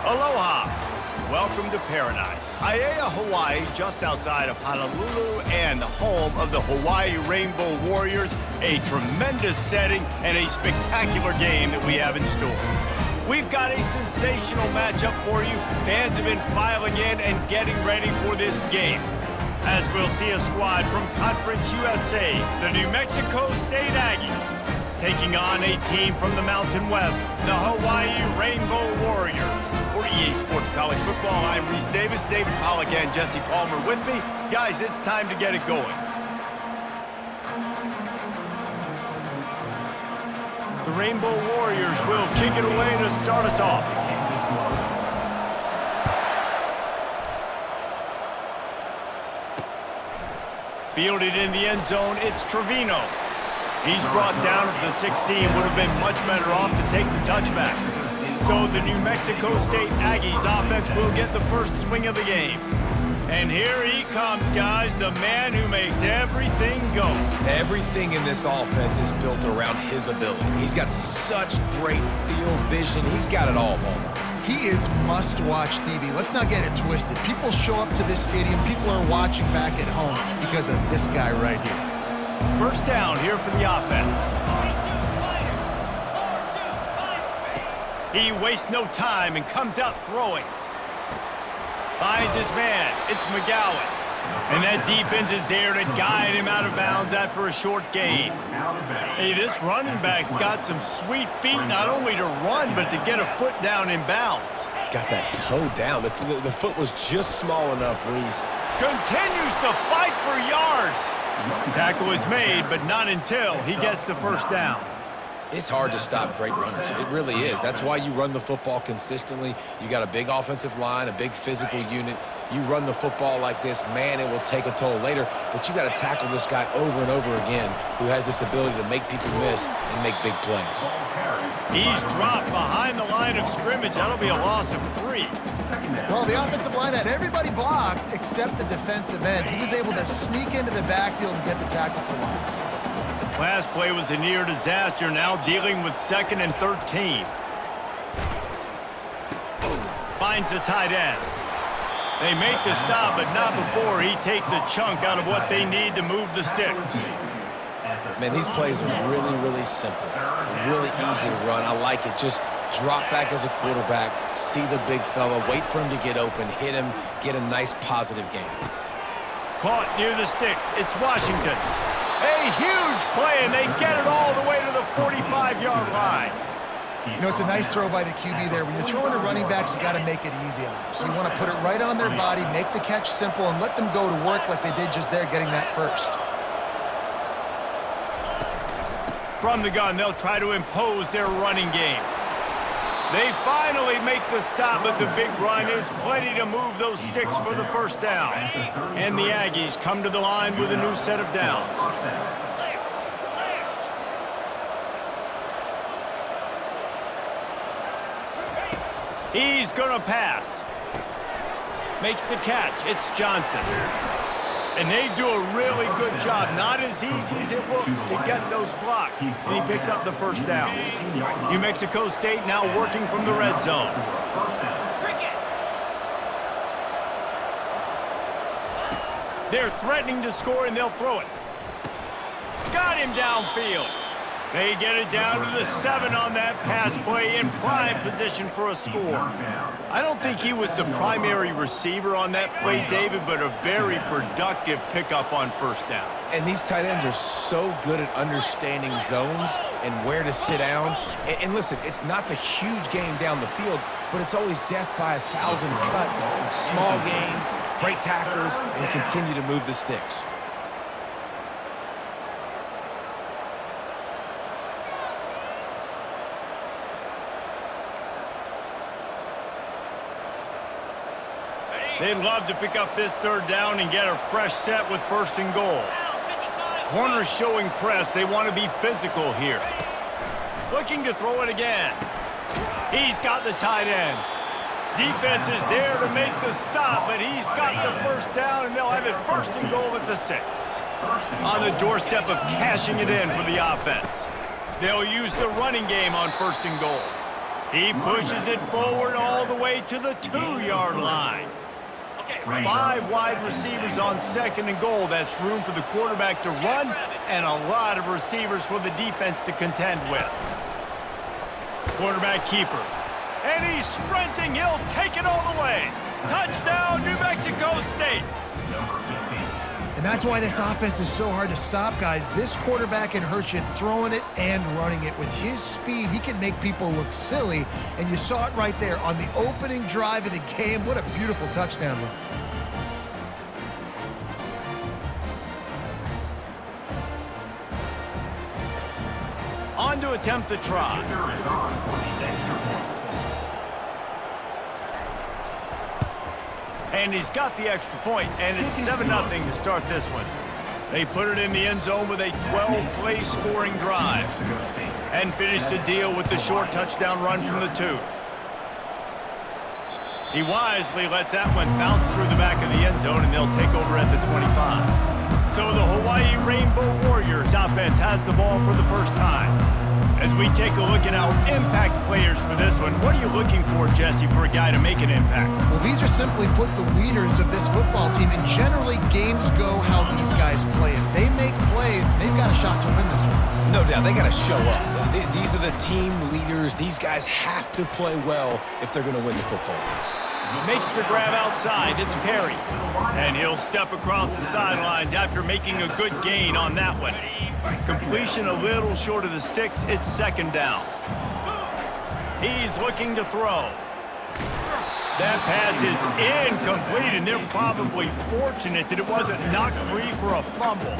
Aloha! Welcome to paradise. Aiea, Hawaii, just outside of Honolulu and the home of the Hawaii Rainbow Warriors. A tremendous setting and a spectacular game that we have in store. We've got a sensational matchup for you. Fans have been filing in and getting ready for this game. As we'll see a squad from Conference USA, the New Mexico State Aggies, taking on a team from the Mountain West, the Hawaii Rainbow Warriors. For EA Sports College Football, I'm Reese Davis, David Pollack, and Jesse Palmer with me. Guys, it's time to get it going. The Rainbow Warriors will kick it away to start us off. Fielded in the end zone, it's Trevino. He's brought down at the 16, would have been much better off to take the touchback. So the New Mexico State Aggies offense will get the first swing of the game. And here he comes, guys, the man who makes everything go. Everything in this offense is built around his ability. He's got such great field vision. He's got it all, Palmer. He is must-watch TV. Let's not get it twisted. People show up to this stadium. People are watching back at home because of this guy right here. First down here for the offense. He wastes no time and comes out throwing. Finds his man. It's McGowan. And that defense is there to guide him out of bounds after a short gain. Hey, this running back's got some sweet feet, not only to run, but to get a foot down in bounds. Got that toe down. The foot was just small enough, Reese. Continues to fight for yards. Tackle is made, but not until he gets the first down. It's hard to stop great runners. It really is. That's why you run the football consistently. You got a big offensive line, a big physical unit. You run the football like this, man, it will take a toll later. But you got to tackle this guy over and over again who has this ability to make people miss and make big plays. He's dropped behind the line of scrimmage. That'll be a loss of 3. Well, the offensive line had everybody blocked except the defensive end. He was able to sneak into the backfield and get the tackle for loss. Last play was a near disaster, now dealing with 2nd and 13. Finds the tight end. They make the stop, but not before he takes a chunk out of what they need to move the sticks. Man, these plays are really, really simple. Really easy to run. I like it. Just drop back as a quarterback, see the big fella, wait for him to get open, hit him, get a nice positive game. Caught near the sticks. It's Washington. A huge play, and they get it all the way to the 45-yard line. You know, it's a nice throw by the QB there. When you're throwing to running backs, you got to make it easy on them. So you want to put it right on their body, make the catch simple, and let them go to work like they did just there, getting that first. From the gun, they'll try to impose their running game. They finally make the stop, but the big run is plenty to move those sticks for the first down. And the Aggies come to the line with a new set of downs. He's gonna pass. Makes the catch. It's Johnson. And they do a really good job. Not as easy as it looks to get those blocks. And he picks up the first down. New Mexico State now working from the red zone. They're threatening to score, and they'll throw it. Got him downfield. They get it down to the 7 on that pass play, in prime position for a score. I don't think he was the primary receiver on that play, David, but a very productive pickup on first down. And these tight ends are so good at understanding zones and where to sit down. And listen, it's not the huge game down the field, but it's always death by 1,000 cuts, small gains, break tackles, and continue to move the sticks. They'd love to pick up this third down and get a fresh set with 1st and goal. Corners showing press. They want to be physical here. Looking to throw it again. He's got the tight end. Defense is there to make the stop, but he's got the first down, and they'll have it 1st and goal at the 6. On the doorstep of cashing it in for the offense. They'll use the running game on 1st and goal. He pushes it forward all the way to the 2-yard line. 5 wide receivers on 2nd and goal. That's room for the quarterback to run and a lot of receivers for the defense to contend with. Quarterback keeper. And he's sprinting. He'll take it all the way. Touchdown, New Mexico State. And that's why this offense is so hard to stop, guys. This quarterback can hurt you throwing it and running it. With his speed, he can make people look silly. And you saw it right there on the opening drive of the game. What a beautiful touchdown run. On to attempt the try. And he's got the extra point, and it's 7-0 to start this one. They put it in the end zone with a 12-play scoring drive and finish the deal with the short touchdown run from the 2. He wisely lets that one bounce through the back of the end zone, and they'll take over at the 25. So the Hawaii Rainbow Warriors offense has the ball for the first time. As we take a look at our impact players for this one, what are you looking for, Jesse, for a guy to make an impact? Well, these are simply put the leaders of this football team, and generally games go how these guys play. If they make plays, they've got a shot to win this one. No doubt, they got to show up. These are the team leaders. These guys have to play well if they're going to win the football game. Makes the grab outside. It's Perry. And he'll step across the sidelines after making a good gain on that one. Completion a little short of the sticks. It's 2nd down. He's looking to throw. That pass is incomplete, and they're probably fortunate that it wasn't knocked free for a fumble.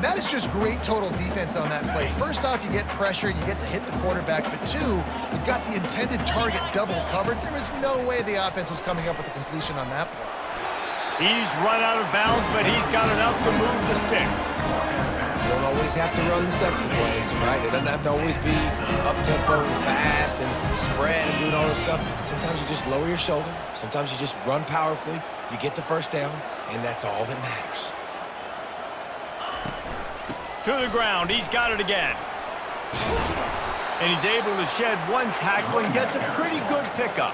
That is just great total defense on that play. First off, you get pressured, you get to hit the quarterback, but 2, you've got the intended target double covered. There was no way the offense was coming up with a completion on that play. He's run out of bounds, but he's got enough to move the sticks. You don't always have to run the sexy plays, right? It doesn't have to always be up-tempo and fast and spread and doing all this stuff. Sometimes you just lower your shoulder. Sometimes you just run powerfully. You get the first down, and that's all that matters. To the ground. He's got it again. And he's able to shed 1 tackle and gets a pretty good pickup.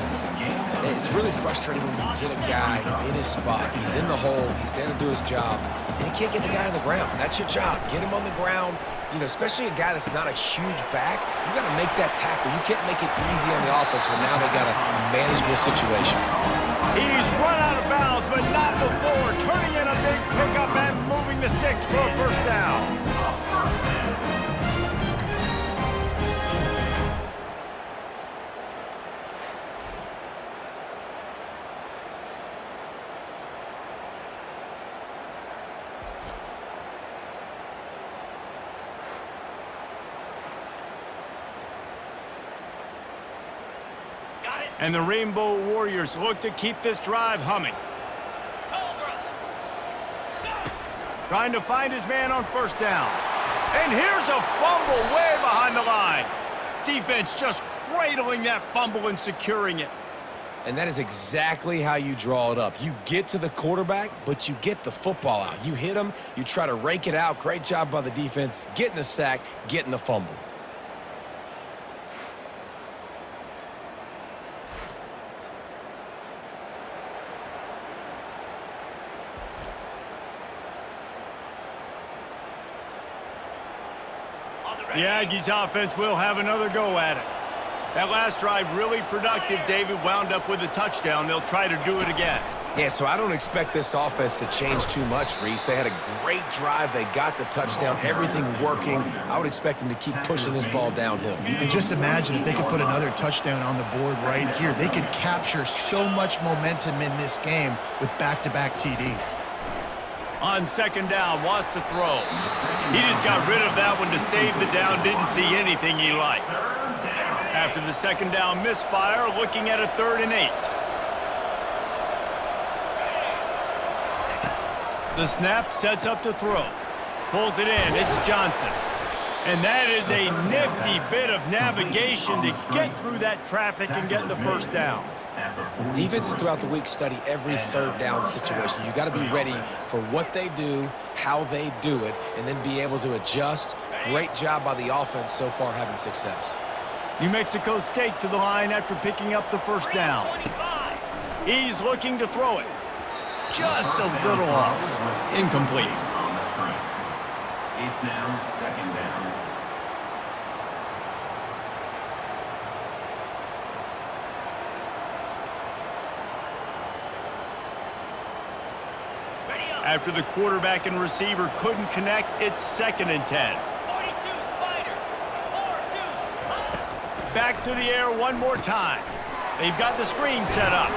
It's really frustrating when you get a guy in his spot. He's in the hole. He's there to do his job. And you can't get the guy on the ground. That's your job. Get him on the ground. You know, especially a guy that's not a huge back. You got to make that tackle. You can't make it easy on the offense when now they got a manageable situation. He's run out of bounds, but not before. Turning in a big pickup and moving the sticks for a first down. And the Rainbow Warriors look to keep this drive humming. Trying to find his man on first down. And here's a fumble way behind the line. Defense just cradling that fumble and securing it. And that is exactly how you draw it up. You get to the quarterback, but you get the football out. You hit him, you try to rake it out. Great job by the defense, getting the sack, getting the fumble. The Aggies offense will have another go at it. That last drive really productive. David wound up with a touchdown. They'll try to do it again. Yeah, so I don't expect this offense to change too much, Reese. They had a great drive. They got the touchdown, everything working. I would expect them to keep pushing this ball downhill. And just imagine if they could put another touchdown on the board right here. They could capture so much momentum in this game with back-to-back TDs. On 2nd down, wants to throw. He just got rid of that one to save the down. Didn't see anything he liked. After the 2nd down misfire, looking at a 3rd and 8. The snap sets up to throw. Pulls it in. It's Johnson. And that is a nifty bit of navigation to get through that traffic and get the first down. Defenses throughout the week study every 3rd down situation. You got to be ready for what they do, how they do it, and then be able to adjust. Great job by the offense so far having success. New Mexico State to the line after picking up the first down. He's looking to throw it. Just a little off. Incomplete. It's now second down. After the quarterback and receiver couldn't connect, it's 2nd and 10. 42 Spider. 4-2 Back to the air one more time. They've got the screen set up.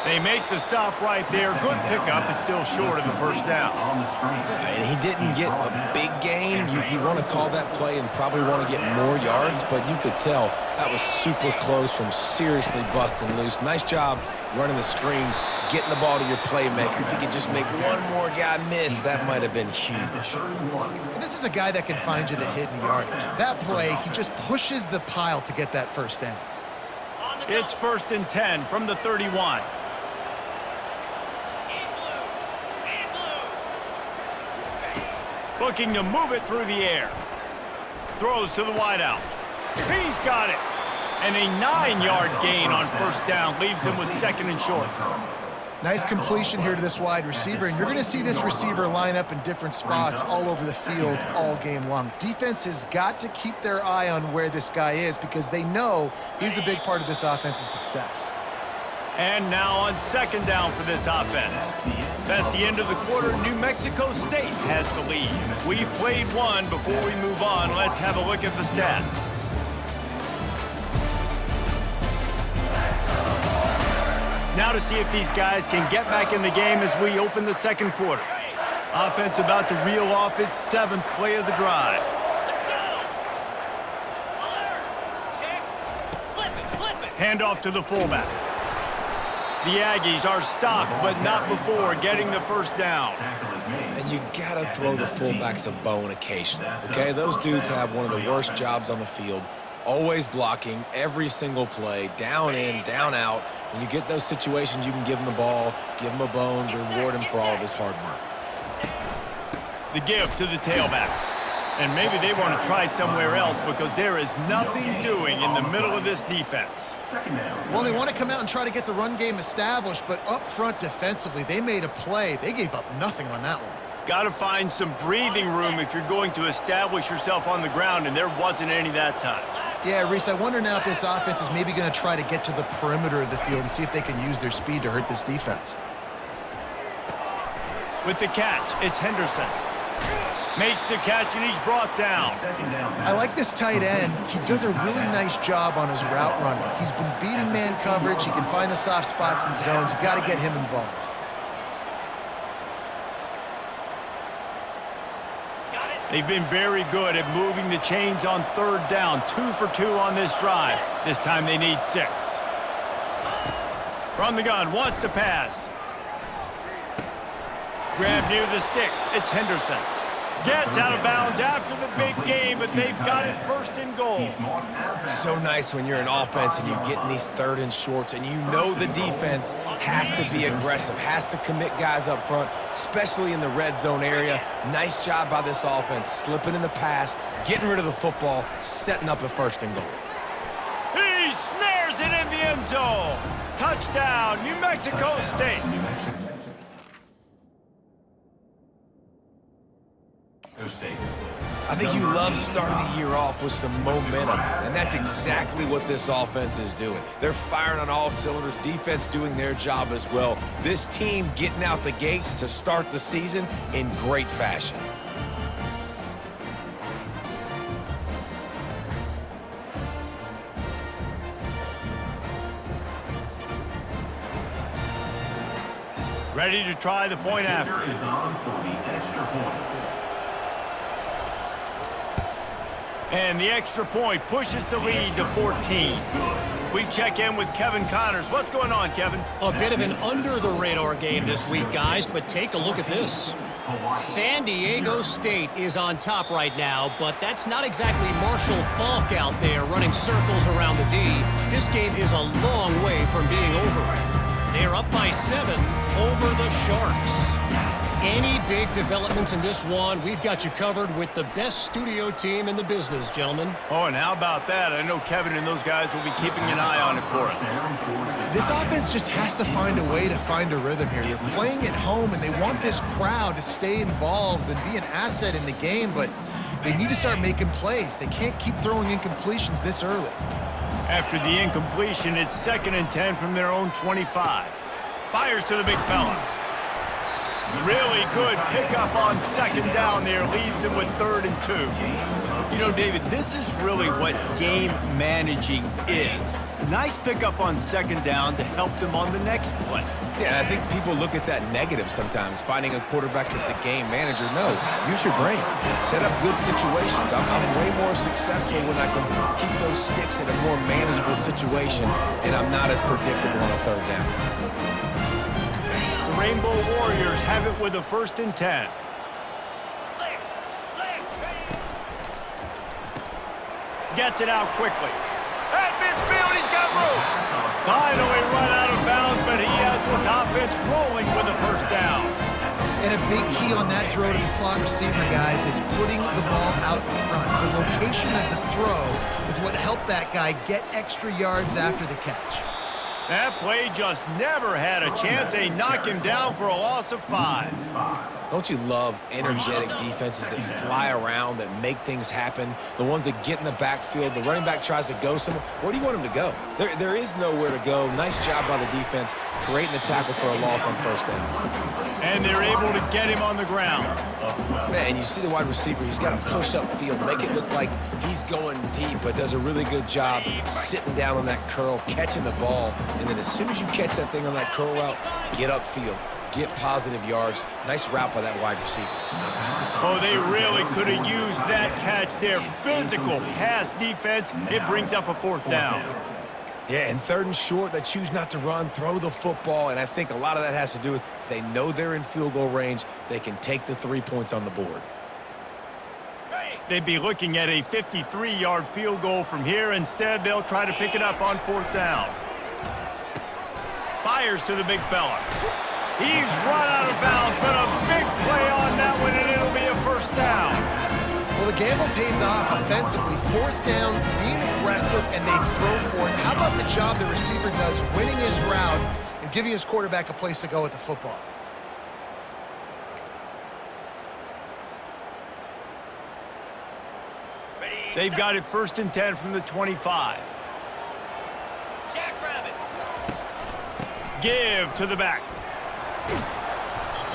They make the stop right there. Good pickup. It's still short of the first down. On the screen. And he didn't get a big gain. You want to call that play and probably want to get more yards, but you could tell that was super close from seriously busting loose. Nice job running the screen, getting the ball to your playmaker. If you could just make one more guy miss, that might have been huge. And this is a guy that can find you the hidden yardage. That play, he just pushes the pile to get that first down. It's 1st and 10 from the 31. Looking to move it through the air. Throws to the wideout. He's got it. And a 9-yard gain on first down leaves him with 2nd and short. Nice completion here to this wide receiver, and you're going to see this receiver line up in different spots all over the field all game long. Defense has got to keep their eye on where this guy is because they know he's a big part of this offense's success. And now on 2nd down for this offense. That's the end of the quarter. New Mexico State has the lead. We've played one. Before we move on, let's have a look at the stats. Now to see if these guys can get back in the game as we open the 2nd quarter. Offense about to reel off its 7th play of the drive. Let's go. Alert. Check. Flip it. Handoff to the fullback. The Aggies are stopped, but not before getting the first down. And you gotta throw the fullbacks a bone occasionally, okay? Those dudes have one of the worst jobs on the field, always blocking every single play, down in, down out. When you get those situations, you can give him the ball, give him a bone, reward him for all of his hard work. The give to the tailback. And maybe they want to try somewhere else because there is nothing doing in the middle of this defense. Well, they want to come out and try to get the run game established, but up front defensively, they made a play. They gave up nothing on that one. Got to find some breathing room if you're going to establish yourself on the ground, and there wasn't any that time. Yeah, Reese, I wonder now if this offense is maybe going to try to get to the perimeter of the field and see if they can use their speed to hurt this defense. With the catch, it's Henderson. Makes the catch, and he's brought down. I like this tight end. He does a really nice job on his route running. He's been beating man coverage. He can find the soft spots and zones. You got to get him involved. They've been very good at moving the chains on 3rd down. 2 for 2 on this drive. This time they need 6. From the gun, wants to pass. Grab near the sticks. It's Henderson. Gets out of bounds after the big game, but they've got it 1st and goal. So nice when you're in offense and you get in these 3rd and shorts and you know the defense has to be aggressive, has to commit guys up front, especially in the red zone area. Nice job by this offense, slipping in the pass, getting rid of the football, setting up a 1st and goal. He snares it in the end zone. Touchdown, New Mexico State. I think you love starting the year off with some momentum, and that's exactly what this offense is doing. They're firing on all cylinders, defense doing their job as well. This team getting out the gates to start the season in great fashion. Ready to try the point after. Is on for the extra point. And the extra point pushes the lead to 14. We check in with Kevin Connors. What's going on, Kevin? A bit of an under-the-radar game this week, guys, but take a look at this. San Diego State is on top right now, but that's not exactly Marshall Faulk out there running circles around the D. This game is a long way from being over. They're up by 7 over the Sharks. any big developments in this one, we've got you covered with the best studio team in the business, gentlemen. Oh, and how about that? I know Kevin and those guys will be keeping an eye on it for us. This offense just has to find a way to find a rhythm here. They're playing at home, and they want this crowd to stay involved and be an asset in the game, but they need to start making plays. They can't keep throwing incompletions this early. After the incompletion, it's 2nd and 10 from their own 25. Fires to the big fella. Really good pickup on 2nd down there. Leaves him with 3rd and 2. You know, David, this is really what game managing is. Nice pickup on 2nd down to help them on the next play. Yeah, I think people look at that negative sometimes, finding a quarterback that's a game manager. No, use your brain. Set up good situations. I'm way more successful when I can keep those sticks in a more manageable situation, and I'm not as predictable on a 3rd down. The Rainbow Warriors have it with a 1st and 10. Gets it out quickly. At midfield, he's got room. Finally run out of bounds, but he has this offense rolling with a 1st down. And a big key on that throw to the slot receiver, guys, is putting the ball out in front. The location of the throw is what helped that guy get extra yards after the catch. That play just never had a chance. They knock him down for a loss of 5. Don't you love energetic defenses that fly around, that make things happen? The ones that get in the backfield, the running back tries to go somewhere. Where do you want him to go? There is nowhere to go. Nice job by the defense, creating the tackle for a loss on 1st down. And they're able to get him on the ground. Man, and you see the wide receiver, he's got to push up field, make it look like he's going deep, but does a really good job sitting down on that curl, catching the ball, and then as soon as you catch that thing on that curl route, get upfield, get positive yards. Nice route by that wide receiver. Oh, they really could have used that catch there. Physical pass defense. It brings up a 4th down. Yeah, and 3rd and short, they choose not to run, throw the football, and I think a lot of that has to do with they know they're in field goal range. They can take the 3 points on the board. They'd be looking at a 53-yard field goal from here. Instead, they'll try to pick it up on 4th down. Fires to the big fella. He's run out of bounds, but a big play on that one, and it'll be a 1st down. Well, the gamble pays off offensively. 4th down, being aggressive, and they throw for it. How about the job the receiver does winning his route and giving his quarterback a place to go with the football? They've got it 1st and 10 from the 25. Jackrabbit. Give to the back.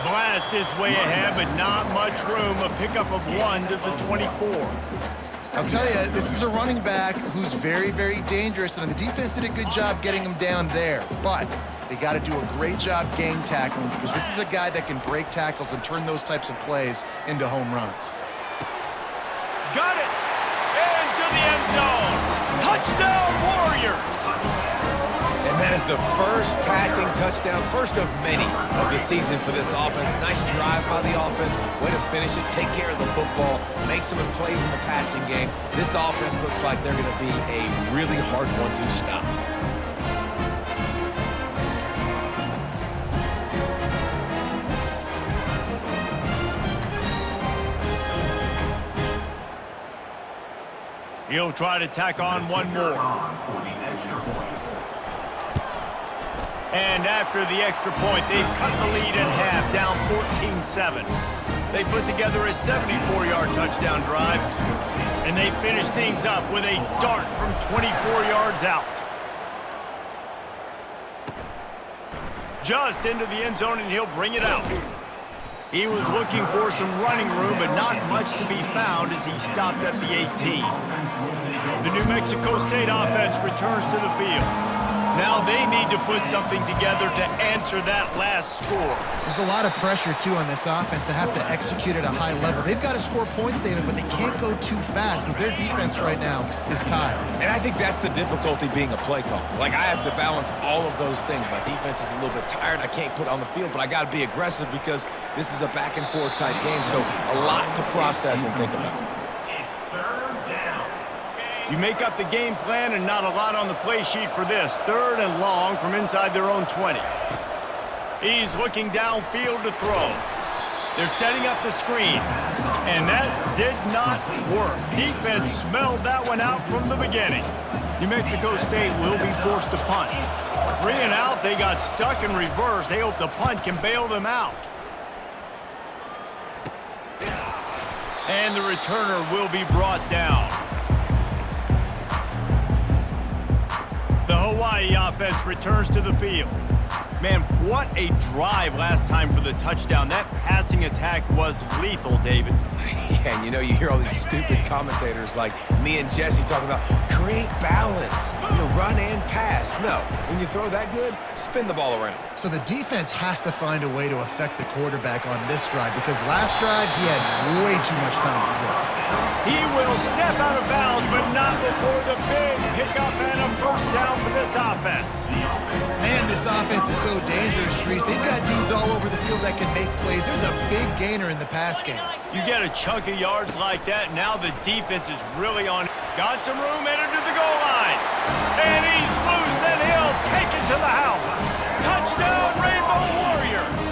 Blast his way ahead, but not much room. A pickup of 1 to the 24. I'll tell you, this is a running back who's very, very dangerous, and the defense did a good job getting him down there. But they got to do a great job gang tackling, because this is a guy that can break tackles and turn those types of plays into home runs. Got it! Into the end zone. Touchdown, Warriors! And that is the first passing touchdown, first of many of the season for this offense. Nice drive by the offense. Way to finish it, take care of the football, make some plays in the passing game. This offense looks like they're going to be a really hard one to stop. He'll try to tack on one more. And after the extra point, they've cut the lead in half, down 14-7. They put together a 74-yard touchdown drive, and they finish things up with a dart from 24 yards out. Just into the end zone, and he'll bring it out. He was looking for some running room, but not much to be found as he stopped at the 18. The New Mexico State offense returns to the field. Now they need to put something together to answer that last score. There's a lot of pressure, too, on this offense to have to execute at a high level. They've got to score points, David, but they can't go too fast because their defense right now is tired. And I think that's the difficulty being a play call. Like, I have to balance all of those things. My defense is a little bit tired. I can't put it on the field, but I got to be aggressive because this is a back-and-forth type game, so a lot to process and think about. You make up the game plan and not a lot on the play sheet for this. 3rd and long from inside their own 20. He's looking downfield to throw. They're setting up the screen, and that did not work. Defense smelled that one out from the beginning. New Mexico State will be forced to punt. 3 and out, they got stuck in reverse. They hope the punt can bail them out. And the returner will be brought down. The Hawaii offense returns to the field. Man, what a drive last time for the touchdown. That passing attack was lethal, David. Yeah, and you hear all these stupid commentators like me and Jesse talking about create balance, run and pass. No, when you throw that good, spin the ball around. So the defense has to find a way to affect the quarterback on this drive because last drive he had way too much time to throw. He will step out of bounds, but not before the big pickup and a first down for this offense. Man, this offense is so dangerous, Reese. They've got dudes all over the field that can make plays. There's a big gainer in the pass game. You get a chunk of yards like that, now the defense is really on. Got some room, entered to the goal line. And he's loose, and he'll take it to the house. Touchdown, Rainbow Warriors!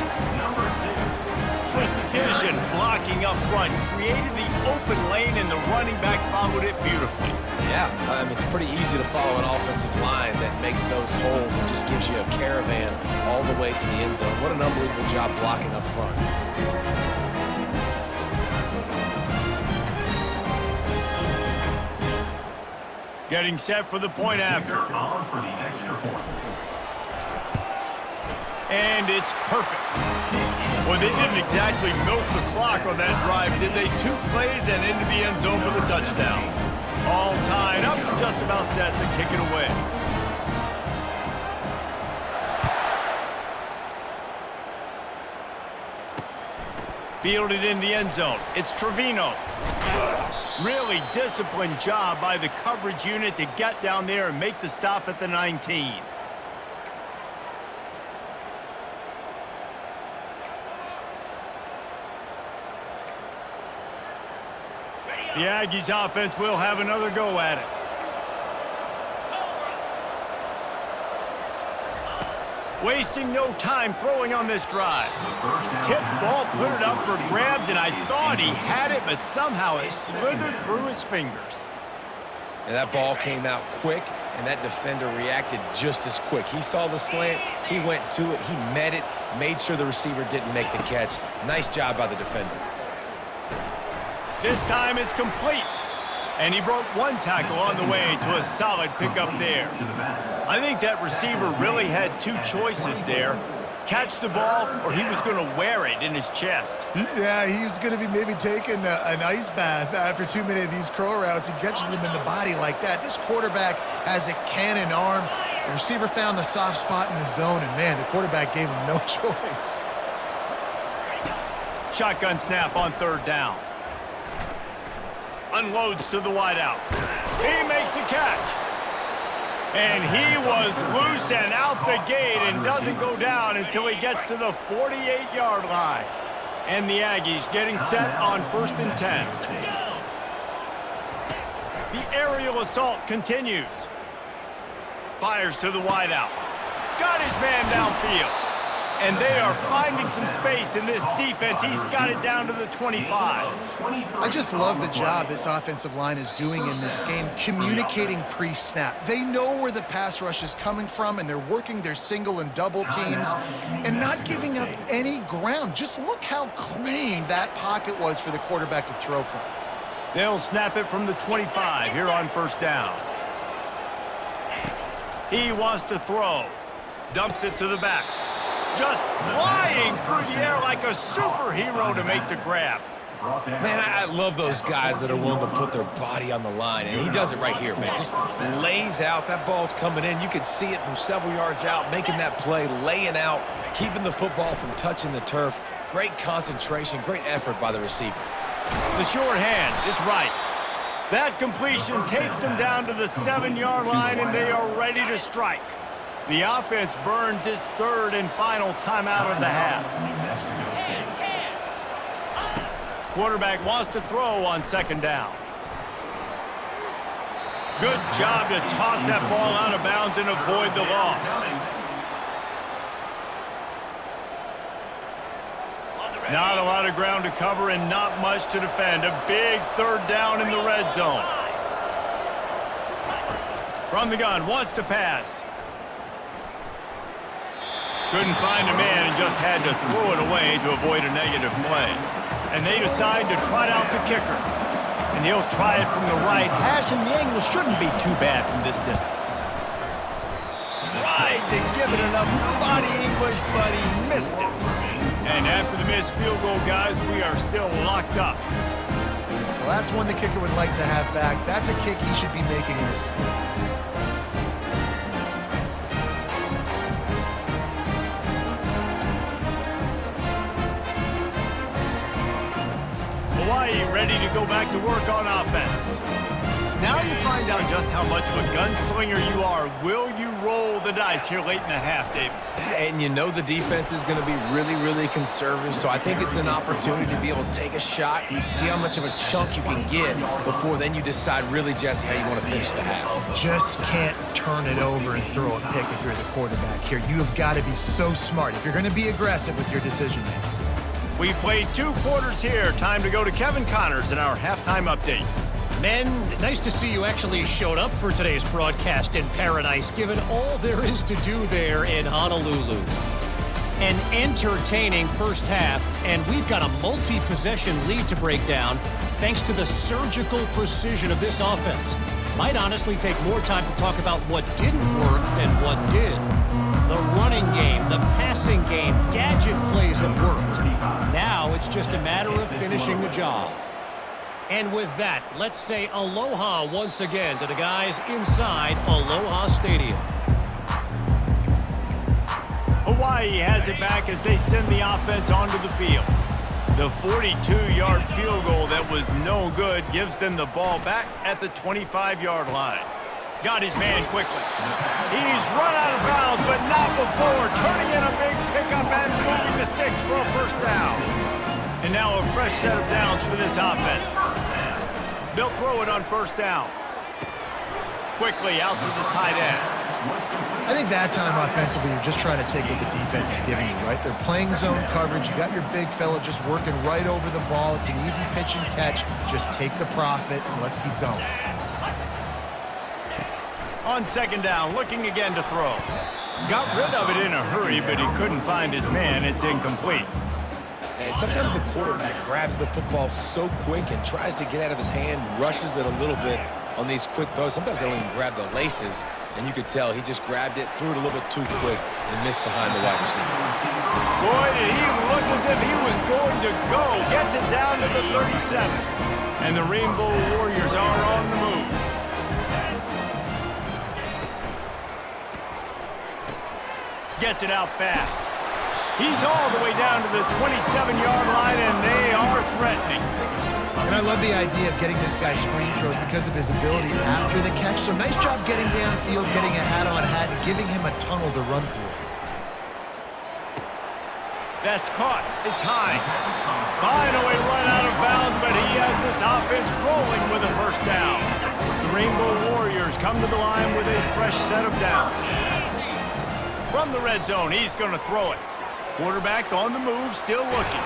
Precision blocking up front created the open lane, and the running back followed it beautifully. Yeah, it's pretty easy to follow an offensive line that makes those holes and just gives you a caravan all the way to the end zone. What an unbelievable job blocking up front. Getting set for the point after. On for the extra point. And it's perfect. Well, they didn't exactly milk the clock on that drive, did they? 2 plays and into the end zone for the touchdown. All tied up, just about set to kick it away. Fielded in the end zone. It's Trevino. Really disciplined job by the coverage unit to get down there and make the stop at the 19. The Aggies offense will have another go at it. Wasting no time throwing on this drive. Tip ball, put it up for grabs, and I thought he had it, but somehow it slithered through his fingers. And that ball came out quick, and that defender reacted just as quick. He saw the slant, he went to it, he met it, made sure the receiver didn't make the catch. Nice job by the defender. This time it's complete. And he broke 1 tackle on the way to a solid pickup there. I think that receiver really had 2 choices there. Catch the ball, or he was going to wear it in his chest. Yeah, he was going to be maybe taking an ice bath after too many of these crow routes. He catches them in the body like that. This quarterback has a cannon arm. The receiver found the soft spot in the zone, and man, the quarterback gave him no choice. Shotgun snap on 3rd down. Unloads to the wideout. He makes a catch. And he was loose and out the gate and doesn't go down until he gets to the 48-yard line. And the Aggies getting set on 1st and 10. The aerial assault continues. Fires to the wideout. Got his man downfield. And they are finding some space in this defense. He's got it down to the 25. I just love the job this offensive line is doing in this game, communicating pre-snap. They know where the pass rush is coming from, and they're working their single and double teams and not giving up any ground. Just look how clean that pocket was for the quarterback to throw from. They'll snap it from the 25 here on 1st down. He wants to throw. Dumps it to the back. Just flying through the air like a superhero to make the grab. Man, I love those guys that are willing to put their body on the line, and he does it right here, man. Just lays out. That ball's coming in. You can see it from several yards out, making that play, laying out, keeping the football from touching the turf. Great concentration, great effort by the receiver. The short hands, it's right. That completion takes them down to the 7-yard line, and they are ready to strike. The offense burns its 3rd and final timeout of the half. Quarterback wants to throw on 2nd down. Good job to toss that ball out of bounds and avoid the loss. Not a lot of ground to cover and not much to defend. A big third down in the red zone. From the gun, wants to pass. Couldn't find a man and just had to throw it away to avoid a negative play. And they decide to trot out the kicker. And he'll try it from the right hash, and the angle shouldn't be too bad from this distance. Tried to give it enough body English, but he missed it. And after the missed field goal, guys, we are still locked up. Well, that's one the kicker would like to have back. That's a kick he should be making in his sleep. Hawaii ready to go back to work on offense. Now you find out just how much of a gunslinger you are. Will you roll the dice here late in the half, David? And you know the defense is going to be really, really conservative, so I think it's an opportunity to be able to take a shot, see how much of a chunk you can get before then you decide really, Jesse, how you want to finish the half. Just can't turn it over and throw a pick if you're the quarterback here. You have got to be so smart if you're going to be aggressive with your decision making. We played 2 quarters here. Time to go to Kevin Connors in our halftime update. Men, nice to see you actually showed up for today's broadcast in paradise, given all there is to do there in Honolulu. An entertaining first half, and we've got a multi-possession lead to break down thanks to the surgical precision of this offense. Might honestly take more time to talk about what didn't work than what did. The running game, the passing game, gadget plays have worked. Now it's just a matter of finishing the job. And with that, let's say aloha once again to the guys inside Aloha Stadium. Hawaii has it back as they send the offense onto the field. The 42-yard field goal that was no good gives them the ball back at the 25-yard line. Got his man quickly. He's run out of bounds, but not before turning in a big pickup and moving the sticks for a first down. And now a fresh set of downs for this offense. They'll throw it on first down. Quickly out to the tight end. I think that time offensively, you're just trying to take what the defense is giving you, right? They're playing zone coverage. You got your big fella just working right over the ball. It's an easy pitch and catch. Just take the profit and let's keep going. On second down, looking again to throw. Got rid of it in a hurry, but he couldn't find his man. It's incomplete. And sometimes the quarterback grabs the football so quick and tries to get out of his hand, rushes it a little bit on these quick throws. Sometimes they don't even grab the laces, and you could tell he just grabbed it, threw it a little bit too quick, and missed behind the wide receiver. Boy, did he look as if he was going to go. Gets it down to the 37. And the Rainbow Warriors are on the move. Gets it out fast. He's all the way down to the 27-yard line, and they are threatening. And I love the idea of getting this guy screen throws because of his ability after the catch. So nice job getting downfield, getting a hat-on-hat, and giving him a tunnel to run through. That's caught. It's Hines. Finally run out of bounds, but he has this offense rolling with a first down. The Rainbow Warriors come to the line with a fresh set of downs. From the red zone, he's going to throw it. Quarterback on the move, still looking.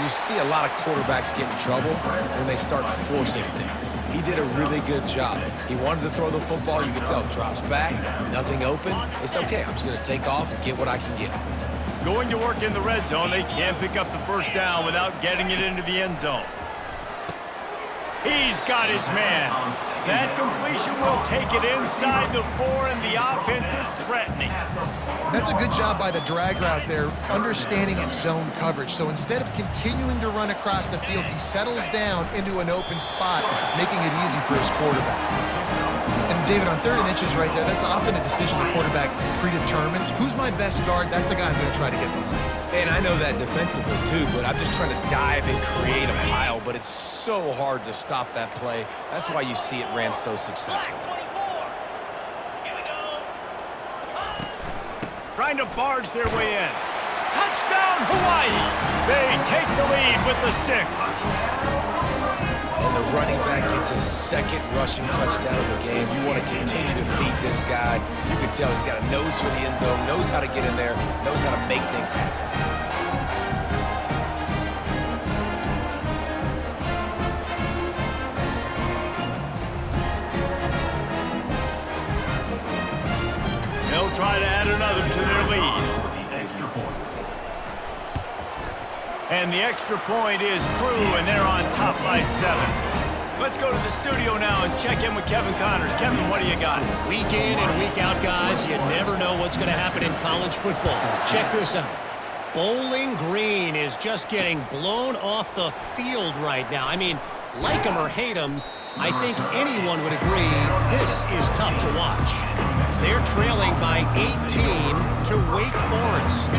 You see a lot of quarterbacks get in trouble when they start forcing things. He did a really good job. He wanted to throw the football. You can tell drops back, nothing open. It's okay. I'm just going to take off and get what I can get. Going to work in the red zone. They can't pick up the first down without getting it into the end zone. He's got his man. That completion will take it inside the 4, and the offense is threatening. That's a good job by the drag route there, understanding its zone coverage. So instead of continuing to run across the field, he settles down into an open spot, making it easy for his quarterback. And David, on 3rd and inches right there, that's often a decision the quarterback predetermines. Who's my best guard? That's the guy I'm going to try to get behind. And I know that defensively too, but I'm just trying to dive and create a pile, but it's so hard to stop that play. That's why you see it ran so successful. Trying to barge their way in. Touchdown, Hawaii! They take the lead with the 6. And the running back gets his 2nd rushing touchdown of the game. You want to continue to feed this guy. You can tell he's got a nose for the end zone, knows how to get in there, knows how to make things happen. They'll try to add another to their lead. The extra point. And the extra point is true, and they're on top by 7. Let's go to the studio now and check in with Kevin Connors. Kevin, what do you got? Week in and week out, guys, you never know what's going to happen in college football. Check this out. Bowling Green is just getting blown off the field right now. I mean, like him or hate him, I think anyone would agree this is tough to watch. They're trailing by 18 to Wake Forest.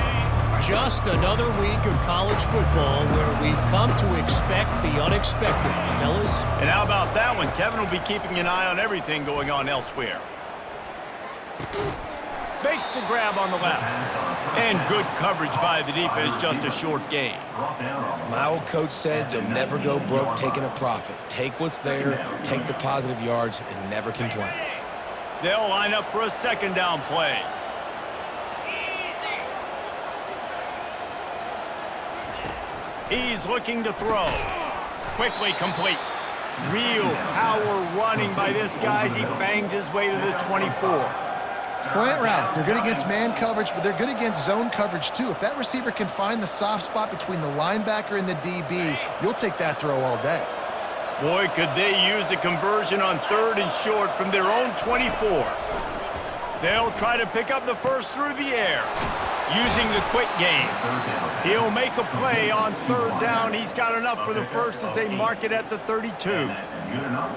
Just another week of college football where we've come to expect the unexpected, fellas. And how about that one? Kevin will be keeping an eye on everything going on elsewhere. Makes the grab on the left. And good coverage by the defense, just a short gain. My old coach said you'll never go broke taking a profit. Take what's there, take the positive yards, and never complain. They'll line up for a second down play. He's looking to throw. Quickly complete. Real power running by this guy as he bangs his way to the 24. Slant routes, they're good against man coverage, but they're good against zone coverage too. If that receiver can find the soft spot between the linebacker and the DB, you'll take that throw all day. Boy, could they use a conversion on 3rd and short from their own 24. They'll try to pick up the first through the air. Using the quick game. He'll make a play on 3rd down. He's got enough for the first as they mark it at the 32.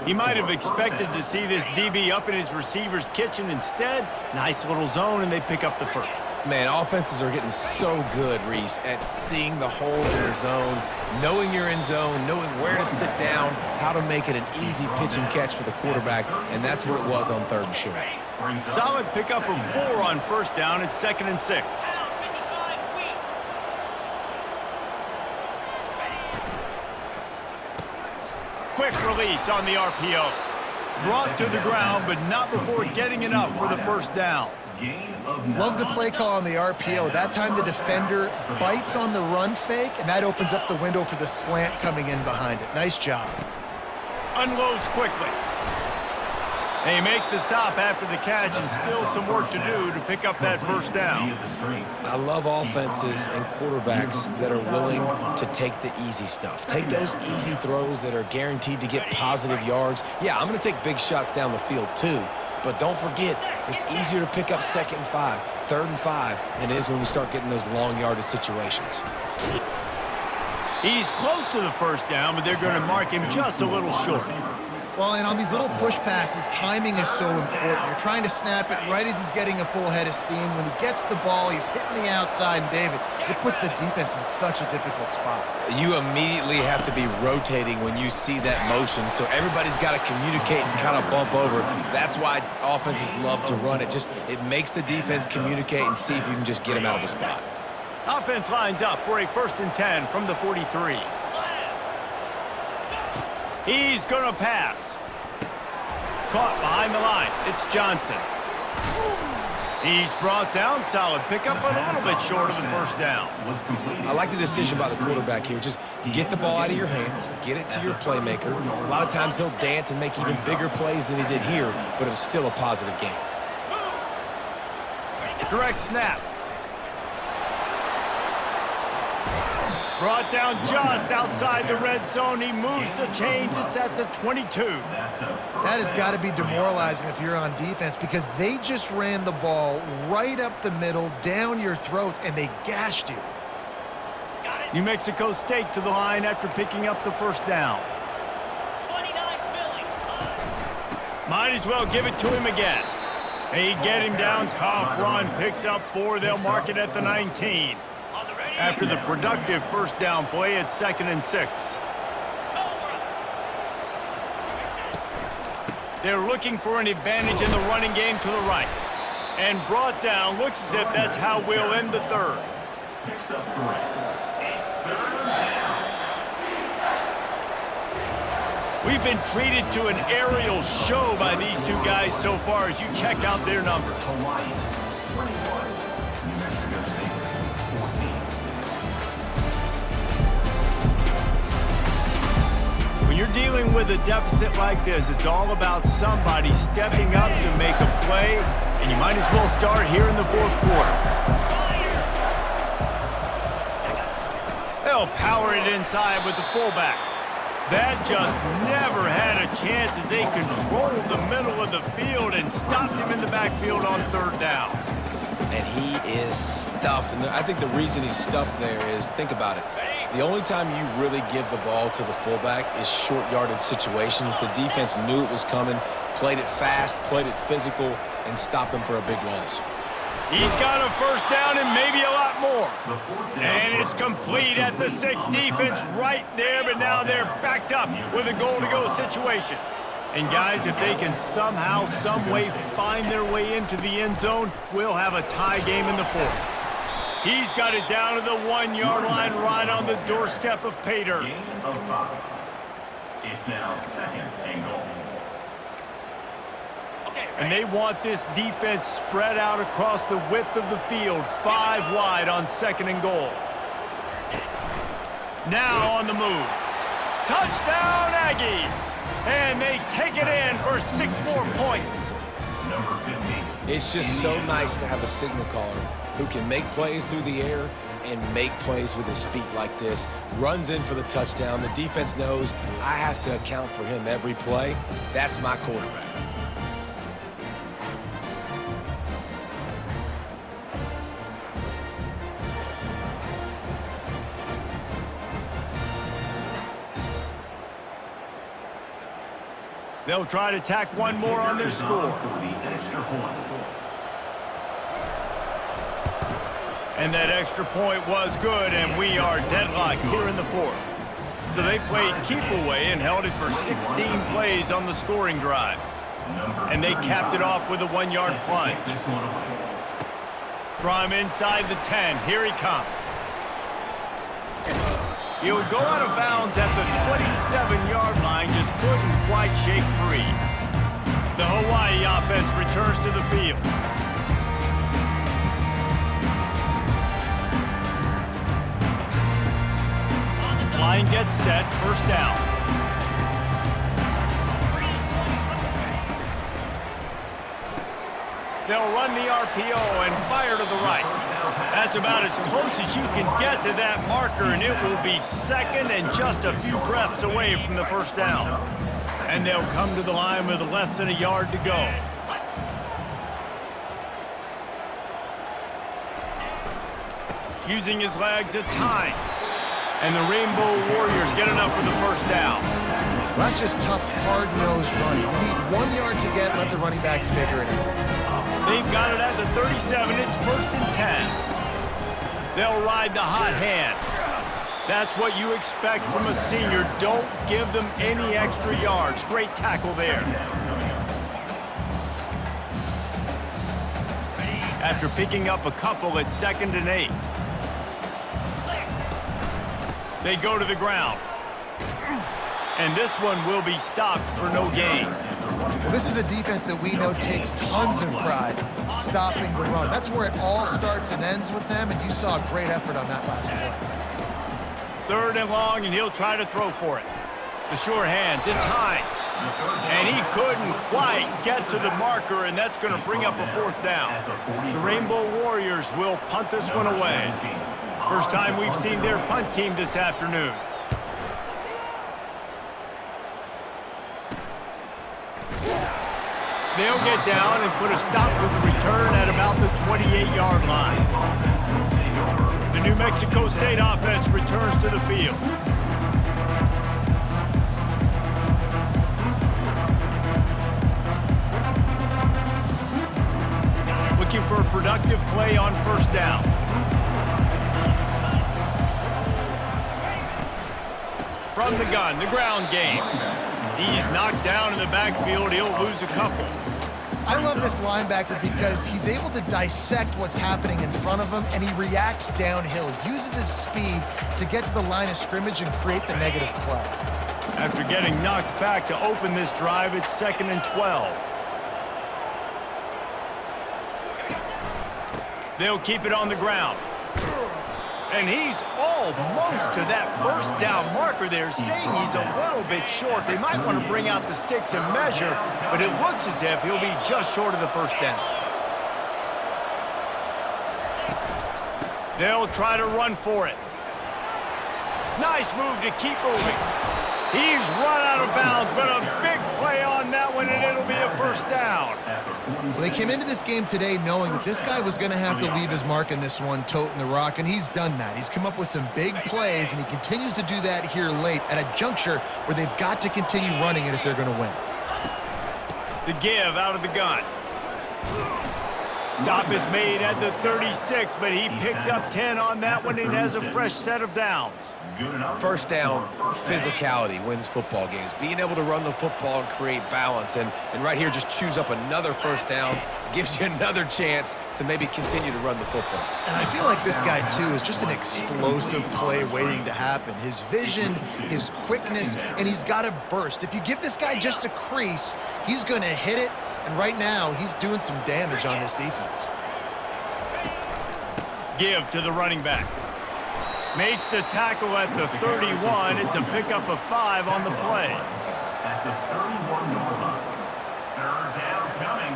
He might have expected to see this DB up in his receiver's kitchen. Instead, nice little zone, and they pick up the first. Man, offenses are getting so good, Reese, at seeing the holes in the zone, knowing you're in zone, knowing where to sit down, how to make it an easy pitch and catch for the quarterback, and that's what it was on 3rd and short. Solid pickup of 4 on 1st down. It's 2nd and 6. Quick release on the RPO. Brought to the ground, but not before getting enough for the first down. Love the play call on the RPO. That time the defender bites on the run fake, and that opens up the window for the slant coming in behind it. Nice job. Unloads quickly. They make the stop after the catch, and still some work to do to pick up that first down. I love offenses and quarterbacks that are willing to take the easy stuff. Take those easy throws that are guaranteed to get positive yards. Yeah, I'm going to take big shots down the field too, but don't forget, it's easier to pick up 2nd and 5, 3rd and 5 than it is when we start getting those long yardage situations. He's close to the first down, but they're going to mark him just a little short. Well, and on these little push passes, timing is so important. You're trying to snap it right as he's getting a full head of steam. When he gets the ball, he's hitting the outside, and David, it puts the defense in such a difficult spot. You immediately have to be rotating when you see that motion, so everybody's got to communicate and kind of bump over. That's why offenses love to run it. It makes the defense communicate and see if you can just get him out of the spot. Offense lines up for a 1st and 10 from the 43. He's going to pass. Caught behind the line. It's Johnson. He's brought down. Solid pickup, but a little bit short of the first down. I like the decision by the quarterback here. Just get the ball out of your hands, get it to your playmaker. A lot of times he'll dance and make even bigger plays than he did here, but it was still a positive game. Direct snap. Brought down just outside the red zone. He moves the chains. It's at the 22. That has got to be demoralizing if you're on defense because they just ran the ball right up the middle, down your throats, and they gashed you. New Mexico State to the line after picking up the first down. 29 Philly. Might as well give it to him again. They get him down. Tough run. Picks up 4. They'll mark it at the 19. After the productive first down play, it's 2nd and 6. They're looking for an advantage in the running game to the right. And brought down. Looks as if that's how we'll end the 3rd. We've been treated to an aerial show by these two guys so far as you check out their numbers. Hawaiian, 21. New Mexico State, 14. When you're dealing with a deficit like this, it's all about somebody stepping up to make a play, and you might as well start here in the fourth quarter. They'll power it inside with the fullback. That just never had a chance as they controlled the middle of the field and stopped him in the backfield on third down. And he is stuffed. And I think the reason he's stuffed there is, think about it. The only time you really give the ball to the fullback is short yardage situations. The defense knew it was coming, played it fast, played it physical, and stopped him for a big loss. He's got a first down and maybe a lot more. And it's complete at the 6. Defense right there, but now they're backed up with a goal-to-go situation. And guys, if they can somehow, some way find their way into the end zone, we'll have a tie game in the fourth. He's got it down to the 1-yard line right on the doorstep of pay dirt. Gain of 5. It's now 2nd and goal. And they want this defense spread out across the width of the field, 5 wide on 2nd and goal. Now on the move. Touchdown, Aggies! And they take it in for 6 more points. Number 15. It's just so nice to have a signal caller who can make plays through the air and make plays with his feet like this. Runs in for the touchdown. The defense knows I have to account for him every play. That's my quarterback. They'll try to tack one more on their score. And that extra point was good, and we are deadlocked here in the fourth. So they played keep away and held it for 16 plays on the scoring drive. And they capped it off with a 1-yard plunge. From inside the 10, here he comes. He'll go out of bounds at the 27-yard line, just couldn't quite shake free. The Hawaii offense returns to the field. Line gets set, first down. They'll run the RPO and fire to the right. That's about as close as you can get to that marker, and it will be 2nd and just a few breaths away from the first down. And they'll come to the line with less than a yard to go. Using his legs at times. And the Rainbow Warriors get enough for the first down. Well, that's just tough, hard-nosed running. You need 1 yard to get, let the running back figure it out. They've got it at the 37. It's 1st and 10. They'll ride the hot hand. That's what you expect from a senior. Don't give them any extra yards. Great tackle there. After picking up a couple at 2nd and 8. They go to the ground. And this one will be stopped for no gain. Well, this is a defense that we know takes tons of pride stopping the run. That's where it all starts and ends with them, and you saw a great effort on that last play. 3rd and long, and he'll try to throw for it. The sure hands, it's Hines. And he couldn't quite get to the marker, and that's going to bring up a 4th down. The Rainbow Warriors will punt this one away. First time we've seen their punt team this afternoon. They'll get down and put a stop to the return at about the 28-yard line. The New Mexico State offense returns to the field. Looking for a productive play on first down. From the gun, the ground game. He's knocked down in the backfield. He'll lose a couple. I love this linebacker because he's able to dissect what's happening in front of him, and he reacts downhill, uses his speed to get to the line of scrimmage and create the negative play. After getting knocked back to open this drive, it's 2nd and 12. They'll keep it on the ground. And he's almost to that first down marker there, saying he's a little bit short. They might want to bring out the sticks and measure, but it looks as if he'll be just short of the first down. They'll try to run for it. Nice move to keep moving. He's run out of bounds, but a big play on that one, and it'll be a first down. Well, they came into this game today knowing that this guy was going to have to leave his mark in this one, toting the rock, and he's done that. He's come up with some big plays, and he continues to do that here late at a juncture where they've got to continue running it if they're going to win. The give out of the gun. Stop is made at the 36, but he picked up 10 on that one and has a fresh set of downs. First down, physicality wins football games. Being able to run the football and create balance. And right here, just choose up another first down. Gives you another chance to maybe continue to run the football. And I feel like this guy, too, is just an explosive play waiting to happen. His vision, his quickness, and he's got a burst. If you give this guy just a crease, he's going to hit it. And right now, he's doing some damage on this defense. Give to the running back. Makes the tackle at the 31. It's a pickup of 5 on the play. At the 31-yard line. Third down coming.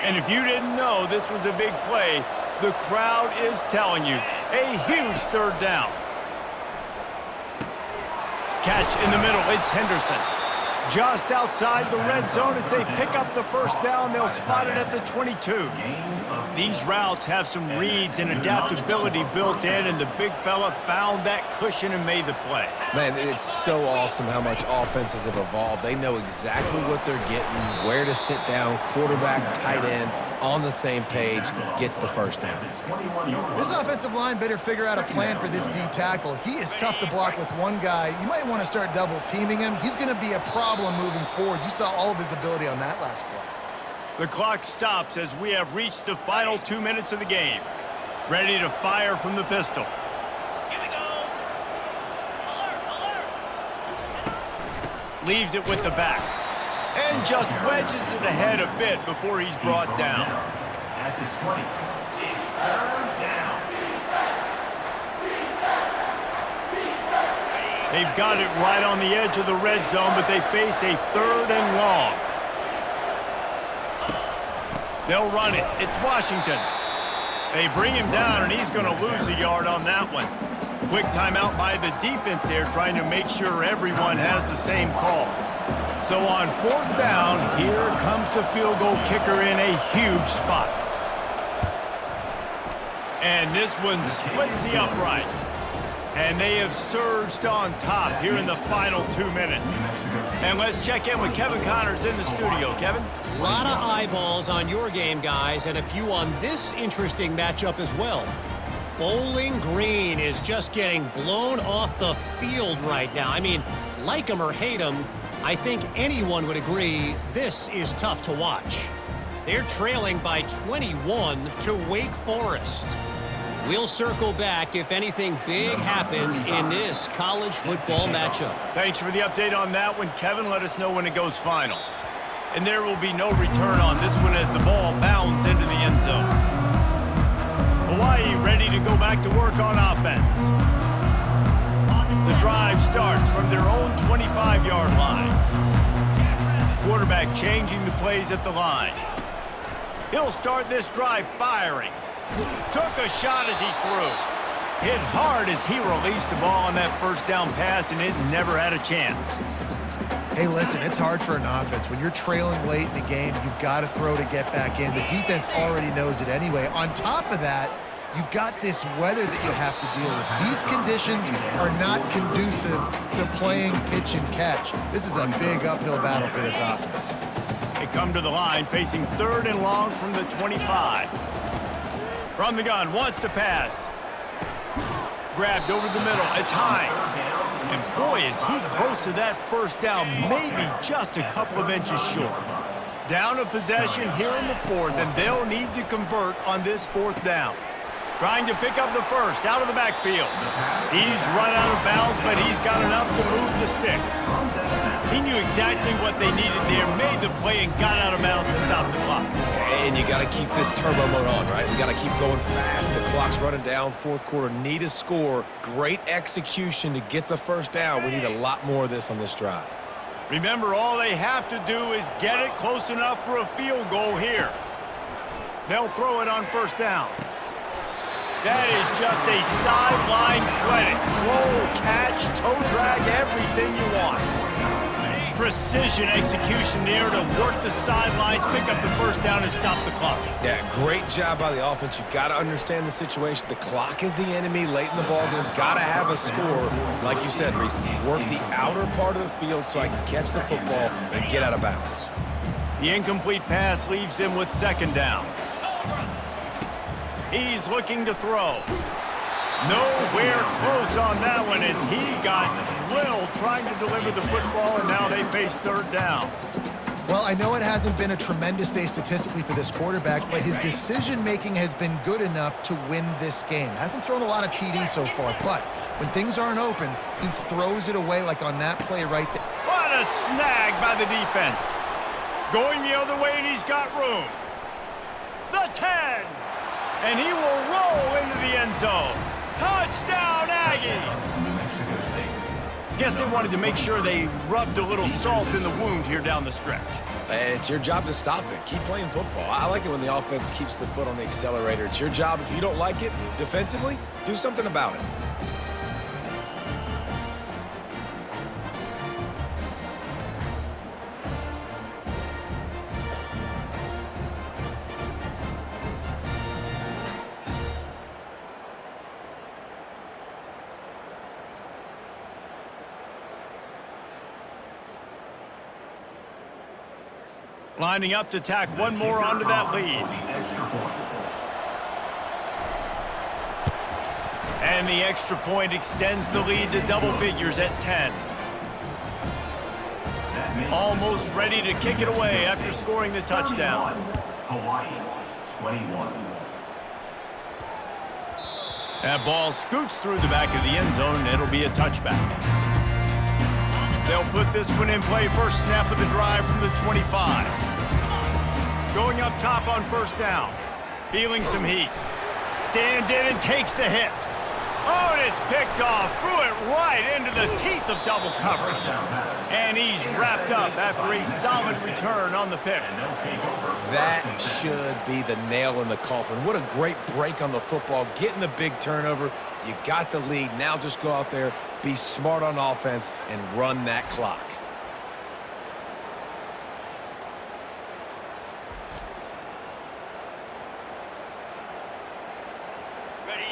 And if you didn't know this was a big play, the crowd is telling you. A huge third down. Catch in the middle, it's Henderson. Just outside the red zone as they pick up the first down. They'll spot it at the 22. These routes have some reads and adaptability built in, and the big fella found that cushion and made the play. Man, it's so awesome how much offenses have evolved. They know exactly what they're getting, where to sit down, quarterback, tight end, on the same page, gets the first down. This offensive line better figure out a plan for this D tackle. He is tough to block with one guy. You might want to start double teaming him. He's going to be a problem moving forward. You saw all of his ability on that last play. The clock stops as we have reached the final 2 minutes of the game. Ready to fire from the pistol. Here we go. Alert. Leaves it with the back. And just wedges it ahead a bit before he's brought down. At the 20. It's third down. They've got it right on the edge of the red zone, but they face a 3rd and long. They'll run it. It's Washington. They bring him down, and he's going to lose a yard on that one. Quick timeout by the defense there, trying to make sure everyone has the same call. So on 4th down, here comes the field goal kicker in a huge spot. And this one splits the uprights. And they have surged on top here in the final 2 minutes. And let's check in with Kevin Connors in the studio. Kevin? A lot of eyeballs on your game, guys, and a few on this interesting matchup as well. Bowling Green is just getting blown off the field right now. I mean, like him or hate him, I think anyone would agree this is tough to watch. They're trailing by 21 to Wake Forest. We'll circle back if anything big happens in this college football matchup. Thanks for the update on that one, Kevin. Let us know when it goes final. And there will be no return on this one as the ball bounds into the end zone. Hawaii ready to go back to work on offense. The drive starts from their own 25-yard line. Quarterback changing the plays at the line. He'll start this drive firing. Took a shot as he threw. Hit hard as he released the ball on that first down pass, and it never had a chance. Hey, listen, it's hard for an offense. When you're trailing late in the game, you've got to throw to get back in. The defense already knows it anyway. On top of that, you've got this weather that you have to deal with. These conditions are not conducive to playing pitch and catch. This is a big uphill battle for this offense. They come to the line facing 3rd and long from the 25. From the gun, wants to pass. Grabbed over the middle, it's Hines. And boy, is he close to that first down, maybe just a couple of inches short. Down a possession here in the 4th, and they'll need to convert on this 4th down. Trying to pick up the first out of the backfield. He's run out of bounds, but he's got enough to move the sticks. He knew exactly what they needed there, made the play, and got out of bounds to stop the clock. And you got to keep this turbo mode on, right? We got to keep going fast. The clock's running down. Fourth quarter, need a score. Great execution to get the first down. We need a lot more of this on this drive. Remember, all they have to do is get it close enough for a field goal here. They'll throw it on first down. That is just a sideline credit. Roll, catch, toe drag, everything you want. Precision execution there to work the sidelines, pick up the first down, and stop the clock. Yeah, great job by the offense. You got to understand the situation. The clock is the enemy late in the ballgame. Got to have a score. Like you said, Reese, work the outer part of the field so I can catch the football and get out of bounds. The incomplete pass leaves him with second down. He's looking to throw. Nowhere close on that one as he got drilled trying to deliver the football, and now they face third down. Well, I know it hasn't been a tremendous day statistically for this quarterback, but his decision-making has been good enough to win this game. Hasn't thrown a lot of TDs so far, but when things aren't open, he throws it away like on that play right there. What a snag by the defense. Going the other way, and he's got room. The 10. And he will roll into the end zone. Touchdown, Aggies! Mexico State. Guess they wanted to make sure they rubbed a little salt in the wound here down the stretch. And it's your job to stop it. Keep playing football. I like it when the offense keeps the foot on the accelerator. It's your job. If you don't like it defensively, do something about it. Lining up to tack one more onto that lead. And the extra point extends the lead to double figures at 10. Almost ready to kick it away after scoring the touchdown. Hawaiian, 21. That ball scoots through the back of the end zone, and it'll be a touchback. They'll put this one in play first snap of the drive from the 25. Going up top on first down. Feeling some heat. Stands in and takes the hit. Oh, and it's picked off. Threw it right into the teeth of double coverage. And he's wrapped up after a solid return on the pick. That should be the nail in the coffin. What a great break on the football. Getting the big turnover. You got the lead. Now just go out there, be smart on offense, and run that clock.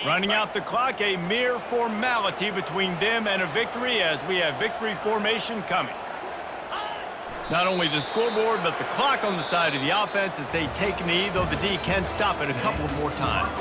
Running out the clock, a mere formality between them and a victory as we have victory formation coming. Not only the scoreboard, but the clock on the side of the offense as they take a knee, though the D can stop it a couple more times.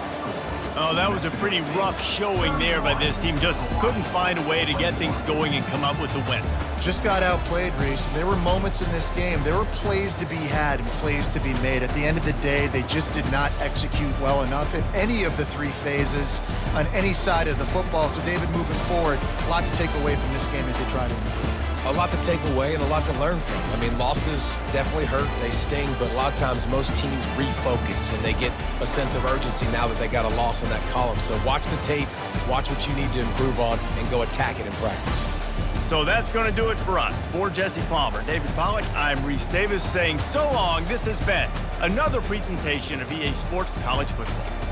Oh, that was a pretty rough showing there by this team. Just couldn't find a way to get things going and come up with the win. Just got outplayed, Reese. There were moments in this game. There were plays to be had and plays to be made. At the end of the day, they just did not execute well enough in any of the three phases on any side of the football. So, David, moving forward, a lot to take away from this game as they try to improve. A lot to take away and a lot to learn from. I mean, losses definitely hurt. They sting, but a lot of times most teams refocus and they get a sense of urgency now that they got a loss in that column. So watch the tape, watch what you need to improve on, and go attack it in practice. So that's going to do it for us. For Jesse Palmer, David Pollack, I'm Reese Davis saying so long. This has been another presentation of EA Sports College Football.